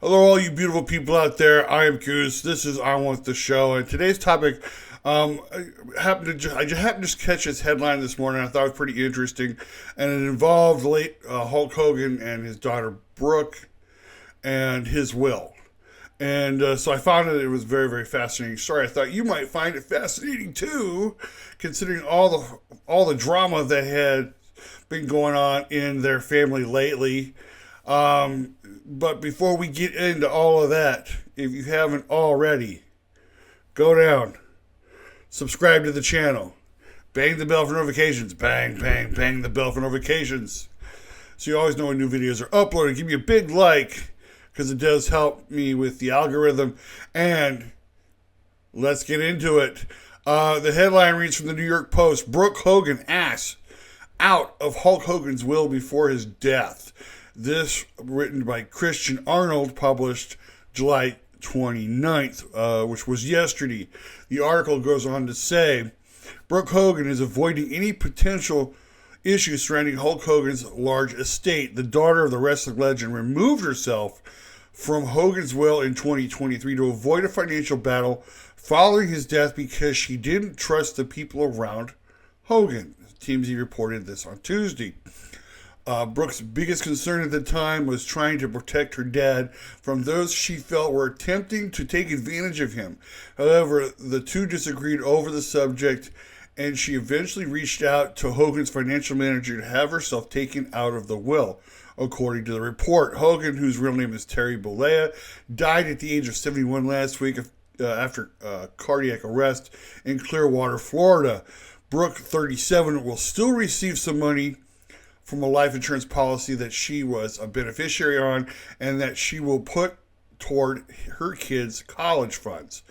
Hello, all you beautiful people out there. I am Goose. This is I Want the Show, and today's topic. I just happened to catch this headline this morning. I thought it was pretty interesting, and it involved late Hulk Hogan and his daughter Brooke, and his will. And so I found that it was very, very fascinating story. I thought you might find it fascinating too, considering all the drama that had been going on in their family lately. But before we get into all of that, if you haven't already, go down, subscribe to the channel, bang the bell for notifications, bang, bang, bang the bell for notifications, so you always know when new videos are uploaded. Give me a big like, because it does help me with the algorithm. And let's get into it. The headline reads from the New York Post: Brooke Hogan asks out of Hulk Hogan's will before his death. This written by Christian Arnold, published July 29th, which was yesterday. The article goes on to say, Brooke Hogan is avoiding any potential issues surrounding Hulk Hogan's large estate. The daughter of the wrestling legend removed herself from Hogan's will in 2023 to avoid a financial battle following his death because she didn't trust the people around Hogan. TMZ reported this on Tuesday. Brooke's biggest concern at the time was trying to protect her dad from those she felt were attempting to take advantage of him. However, the two disagreed over the subject, and she eventually reached out to Hogan's financial manager to have herself taken out of the will. According to the report, Hogan, whose real name is Terry Bollea, died at the age of 71 last week after cardiac arrest in Clearwater, Florida. Brooke, 37, will still receive some money from a life insurance policy that she was a beneficiary on and that she will put toward her kids' college funds.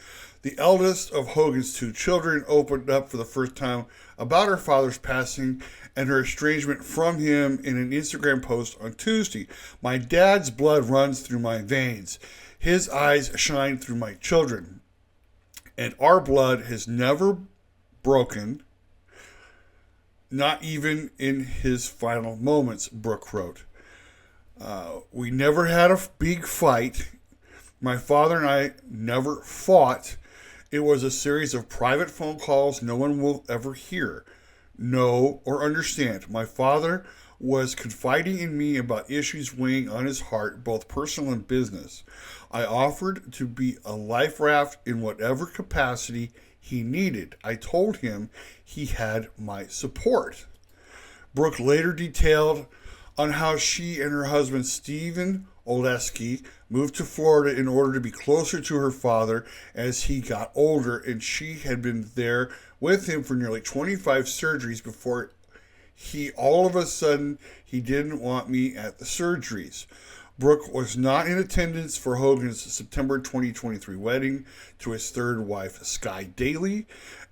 The eldest of Hogan's two children opened up for the first time about her father's passing and her estrangement from him in an Instagram post on Tuesday. My dad's blood runs through my veins. His eyes shine through my children. And our blood has never broken, not even in his final moments, Brooke wrote. We never had a big fight. My father and I never fought. It was a series of private phone calls no one will ever hear, know, or understand. My father was confiding in me about issues weighing on his heart, both personal and business. I offered to be a life raft in whatever capacity he needed. I told him he had my support. Brooke later detailed on how she and her husband Stephen Oleski moved to Florida in order to be closer to her father as he got older, and she had been there with him for nearly 25 surgeries before all of a sudden he didn't want me at the surgeries. Brooke was not in attendance for Hogan's September 2023 wedding to his third wife, Sky Daly,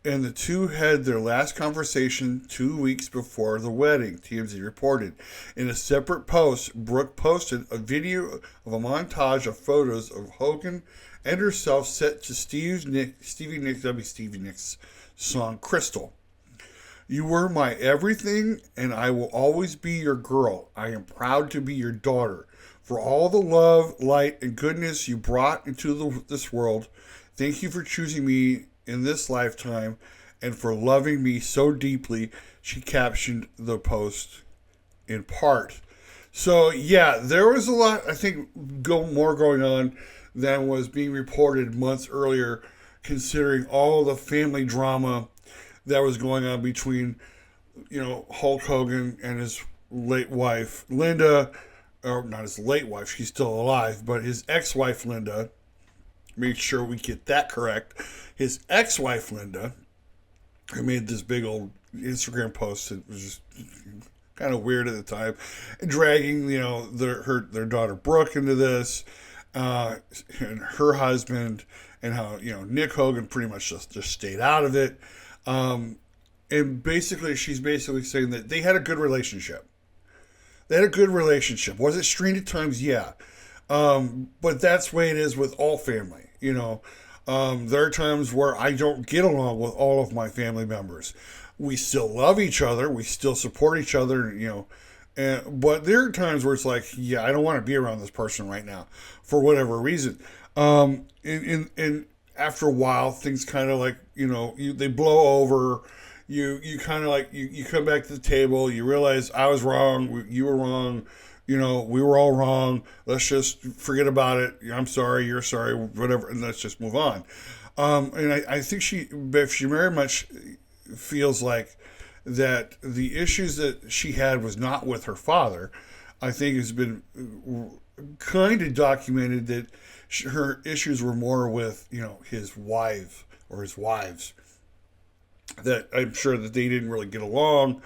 and the two had their last conversation 2 weeks before the wedding, TMZ reported. In a separate post, Brooke posted a video of a montage of photos of Hogan and herself set to Stevie Nicks' song Crystal. You were my everything, and I will always be your girl. I am proud to be your daughter. For all the love, light, and goodness you brought into this world, thank you for choosing me in this lifetime and for loving me so deeply, she captioned the post in part. So, yeah, there was a lot, I think, more going on than was being reported months earlier, considering all the family drama that was going on between, Hulk Hogan and his late wife, Linda. Or not his late wife, she's still alive, but his ex-wife, Linda. Make sure we get that correct. His ex-wife, Linda, who made this big old Instagram post that was just kind of weird at the time, dragging, their daughter Brooke into this, and her husband, and how, Nick Hogan pretty much just stayed out of it. And basically, she's basically saying that they had a good relationship. They had a good relationship. Was it strained at times? Yeah. But that's the way it is with all family. There are times where I don't get along with all of my family members. We still love each other. We still support each other, But there are times where it's like, yeah, I don't want to be around this person right now for whatever reason. And after a while, things kind of like, they blow over. You kind of like, you come back to the table, you realize I was wrong, you were wrong, we were all wrong. Let's just forget about it. I'm sorry, you're sorry, whatever, and let's just move on. And I think she very much feels like that the issues that she had was not with her father. I think has been kind of documented that her issues were more with, his wife or his wives. That I'm sure that they didn't really get along,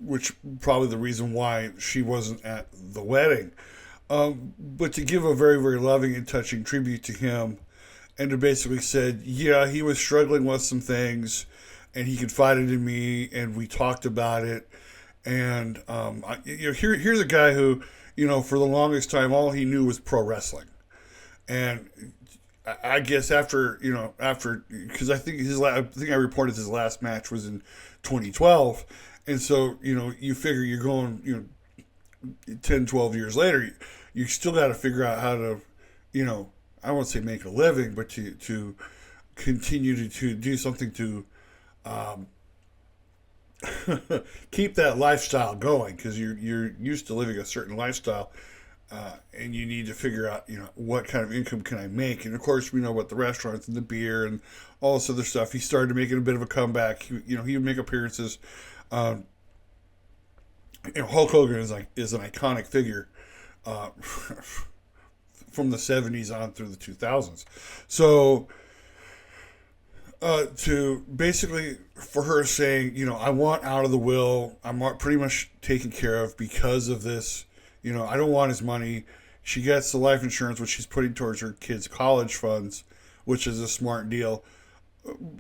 which probably the reason why she wasn't at the wedding. But to give a very, very loving and touching tribute to him, and to basically said, yeah, he was struggling with some things, and he confided in me, and we talked about it. And here's a guy who, for the longest time, all he knew was pro wrestling, and I guess after because I think I think I reported his last match was in 2012, and so you figure you're going 10, 12 years later, you still got to figure out how to I won't say make a living, but to continue to do something to keep that lifestyle going, because you're used to living a certain lifestyle. And you need to figure out, what kind of income can I make? And of course, we know about the restaurants and the beer and all this other stuff. He started making a bit of a comeback. He would make appearances. Hulk Hogan is an iconic figure from the 70s on through the 2000s. So to basically for her saying, I want out of the will. I'm pretty much taken care of because of this. I don't want his money. She gets the life insurance, which she's putting towards her kids' college funds, which is a smart deal.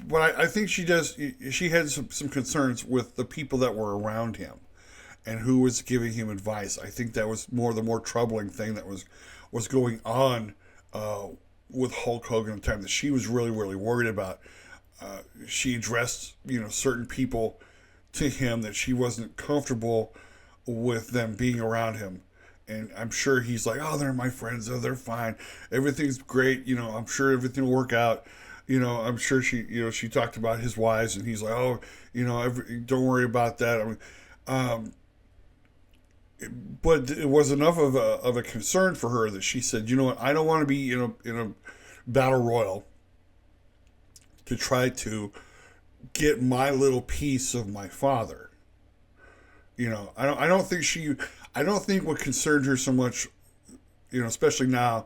But I think she had some concerns with the people that were around him and who was giving him advice. I think that was the more troubling thing that was going on with Hulk Hogan at the time that she was really, really worried about. She addressed, certain people to him that she wasn't comfortable with them being around him. And I'm sure he's like, oh, they're my friends. Oh, they're fine. Everything's great. I'm sure everything will work out. I'm sure she talked about his wives, and he's like, oh, don't worry about that. But it was enough of a concern for her that she said, you know what, I don't want to be in a battle royal to try to get my little piece of my father. I don't think what concerned her so much, especially now,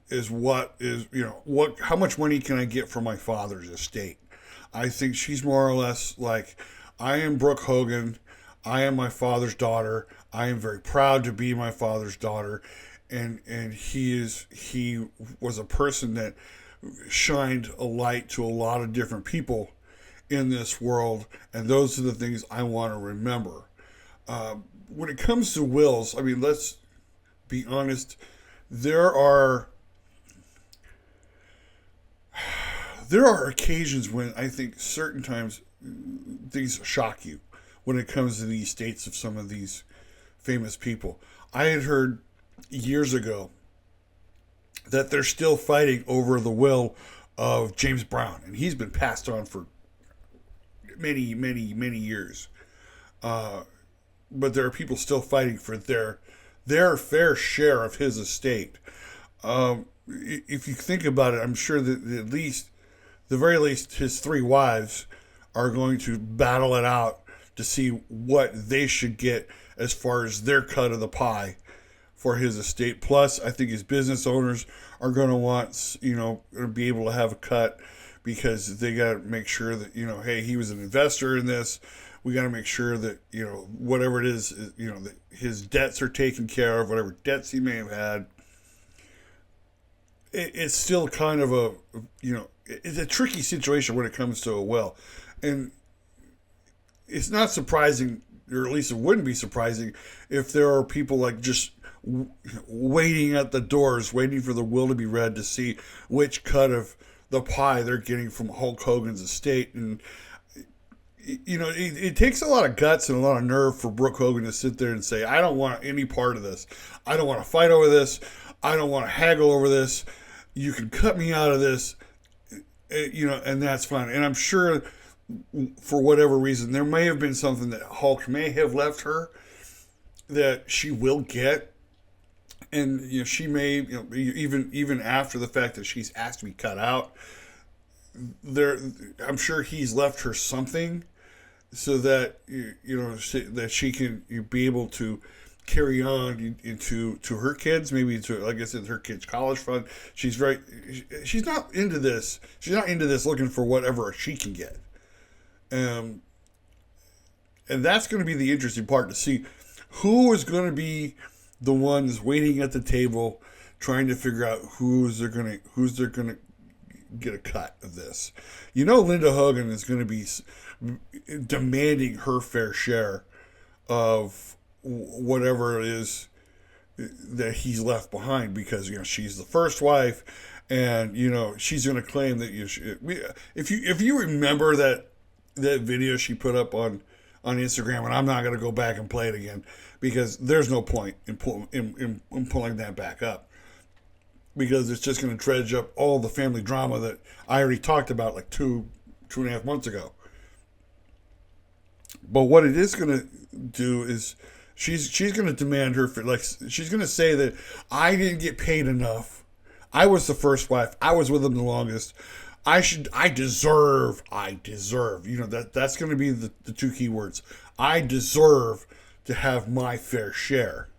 is how much money can I get from my father's estate. I think she's more or less like, I am Brooke Hogan. I am my father's daughter. I am very proud to be my father's daughter. And he was a person that shined a light to a lot of different people in this world. And those are the things I want to remember. When it comes to wills, let's be honest. There are occasions when I think certain times things shock you when it comes to the estates of some of these famous people. I had heard years ago that they're still fighting over the will of James Brown, and he's been passed on for many, many, many years. But there are people still fighting for their fair share of his estate. If you think about it, I'm sure that the very least, his three wives are going to battle it out to see what they should get as far as their cut of the pie for his estate. Plus, I think his business owners are going to want, to be able to have a cut, because they got to make sure that, hey, he was an investor in this. We got to make sure that, whatever it is, that his debts are taken care of, whatever debts he may have had. It's still kind of it's a tricky situation when it comes to a will. And it's not surprising, or at least it wouldn't be surprising, if there are people like just waiting at the doors, waiting for the will to be read to see which cut of the pie they're getting from Hulk Hogan's estate. And it takes a lot of guts and a lot of nerve for Brooke Hogan to sit there and say, I don't want any part of this. I don't want to fight over this. I don't want to haggle over this. You can cut me out of this, and that's fine. And I'm sure for whatever reason, there may have been something that Hulk may have left her that she will get. And, she may, even after the fact that she's asked to be cut out, I'm sure he's left her something so that that she can be able to carry on into her kids, maybe to, like I said, her kids' college fund. She's not into this. She's not into this looking for whatever she can get. And that's going to be the interesting part, to see who is going to be the ones waiting at the table trying to figure out who's they're going to get a cut of this. Linda Hogan is going to be demanding her fair share of whatever it is that he's left behind, because she's the first wife, and she's going to claim that if you remember that video she put up on Instagram, and I'm not going to go back and play it again because there's no point in pulling that back up, because it's just going to dredge up all the family drama that I already talked about like two and a half months ago. But what it is going to do is she's going to demand her for, like, she's going to say that I didn't get paid enough. I was the first wife. I was with him the longest. I deserve. That's going to be the two key words. I deserve to have my fair share.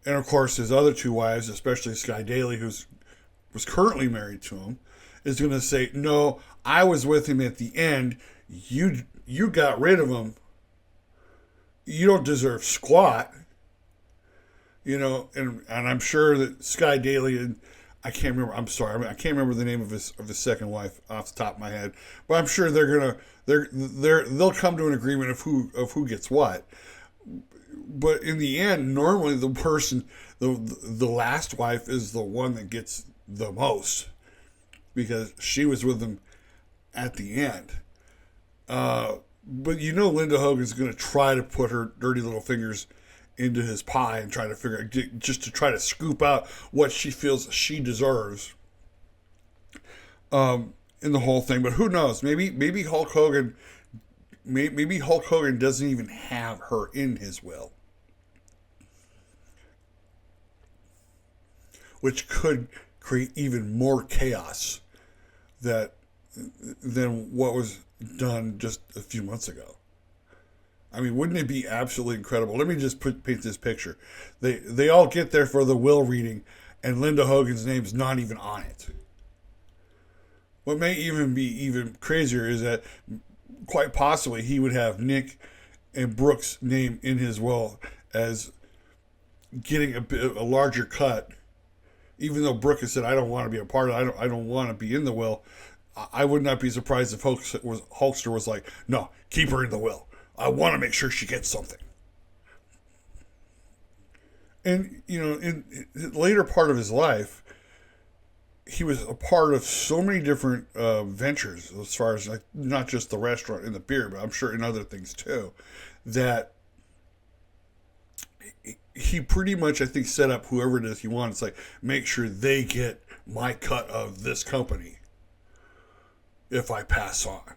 And of course, his other two wives, especially Sky Daly, was currently married to him, is going to say, no, I was with him at the end. You got rid of him. You don't deserve squat. And I'm sure that Sky Daly, and I can't remember. I'm sorry, I can't remember the name of his second wife off the top of my head. But I'm sure they'll come to an agreement of who gets what. But in the end, normally the person, the last wife, is the one that gets the most, because she was with him at the end. But Linda Hogan's going to try to put her dirty little fingers into his pie and try to try to scoop out what she feels she deserves in the whole thing. But who knows? Maybe Hulk Hogan doesn't even have her in his will, which could create even more chaos than what was done just a few months ago. I mean, wouldn't it be absolutely incredible? Let me just paint this picture. They all get there for the will reading, and Linda Hogan's name's not even on it. What may even be even crazier is that quite possibly he would have Nick and Brooke's name in his will as getting a larger cut, even though Brooke has said, I don't want to be a part of it. I don't want to be in the will. I would not be surprised if Hulkster was like, no, keep her in the will. I want to make sure she gets something. And, in the later part of his life, he was a part of so many different ventures, as far as like not just the restaurant and the beer, but I'm sure in other things too, that he pretty much, I think, set up whoever it is he wants. It's like, make sure they get my cut of this company if I pass on.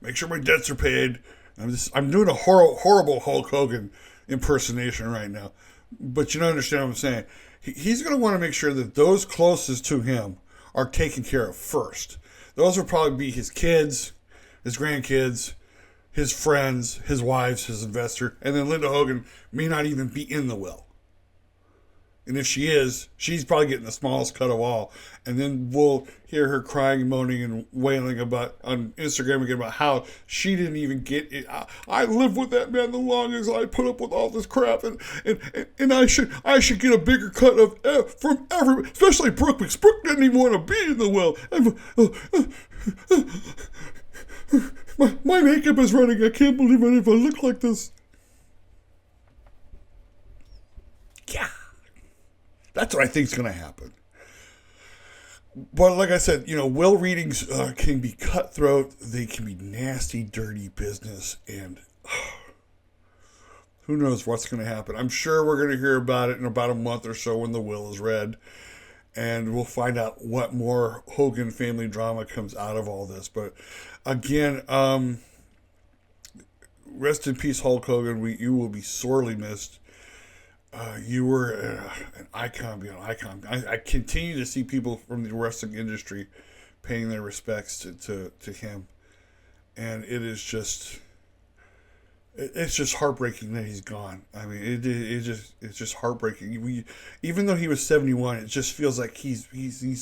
Make sure my debts are paid. I'm doing a horrible Hulk Hogan impersonation right now, but you don't understand what I'm saying. He's going to want to make sure that those closest to him are taken care of first. Those will probably be his kids, his grandkids, his friends, his wives, his investor, and then Linda Hogan may not even be in the will. And if she is, she's probably getting the smallest cut of all. And then we'll hear her crying, moaning, and wailing about on Instagram again about how she didn't even get it. I lived with that man the longest. I put up with all this crap, and I should get a bigger cut of from everybody, especially Brooke, because Brooke didn't even want to be in the will. My makeup is running. I can't believe it if I look like this. Yeah. That's what I think is going to happen. But like I said, will readings can be cutthroat. They can be nasty, dirty business, and who knows what's going to happen. I'm sure we're going to hear about it in about a month or so when the will is read, and we'll find out what more Hogan family drama comes out of all this. But again, rest in peace, Hulk Hogan. You will be sorely missed. You were an icon beyond icon. I continue to see people from the wrestling industry paying their respects to him, and it's just heartbreaking that he's gone. I mean, it's just heartbreaking. Even though he was 71, it just feels like he's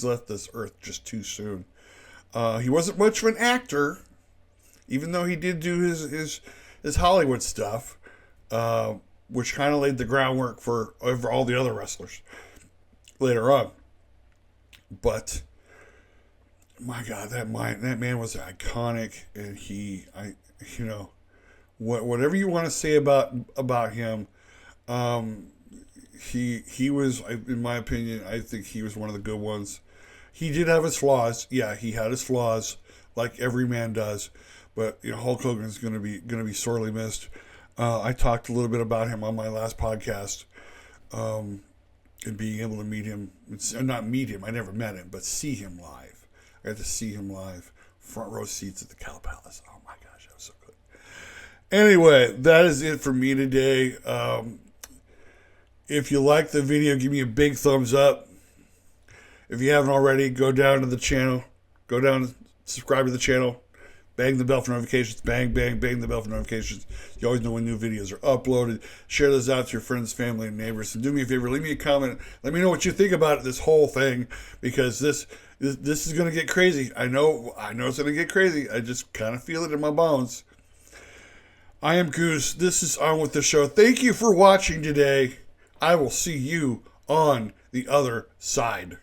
left this earth just too soon. He wasn't much of an actor, even though he did do his Hollywood stuff. Which kind of laid the groundwork for all the other wrestlers later on. But my God, that man was iconic, and whatever you want to say about him, he was, in my opinion, I think he was one of the good ones. He did have his flaws. Yeah, he had his flaws, like every man does. But Hulk Hogan is gonna be sorely missed. I talked a little bit about him on my last podcast, and being able to meet him, not meet him, I never met him, but see him live. I got to see him live, front row seats at the Cal Palace. Oh my gosh, that was so good. Anyway, that is it for me today. If you like the video, give me a big thumbs up. If you haven't already, go down to the channel, and subscribe to the channel. Bang the bell for notifications. Bang, bang, bang the bell for notifications. You always know when new videos are uploaded. Share those out to your friends, family, and neighbors. And do me a favor, leave me a comment. Let me know what you think about this whole thing, because this is going to get crazy. I know it's going to get crazy. I just kind of feel it in my bones. I am Goose. This is On With The Show. Thank you for watching today. I will see you on the other side.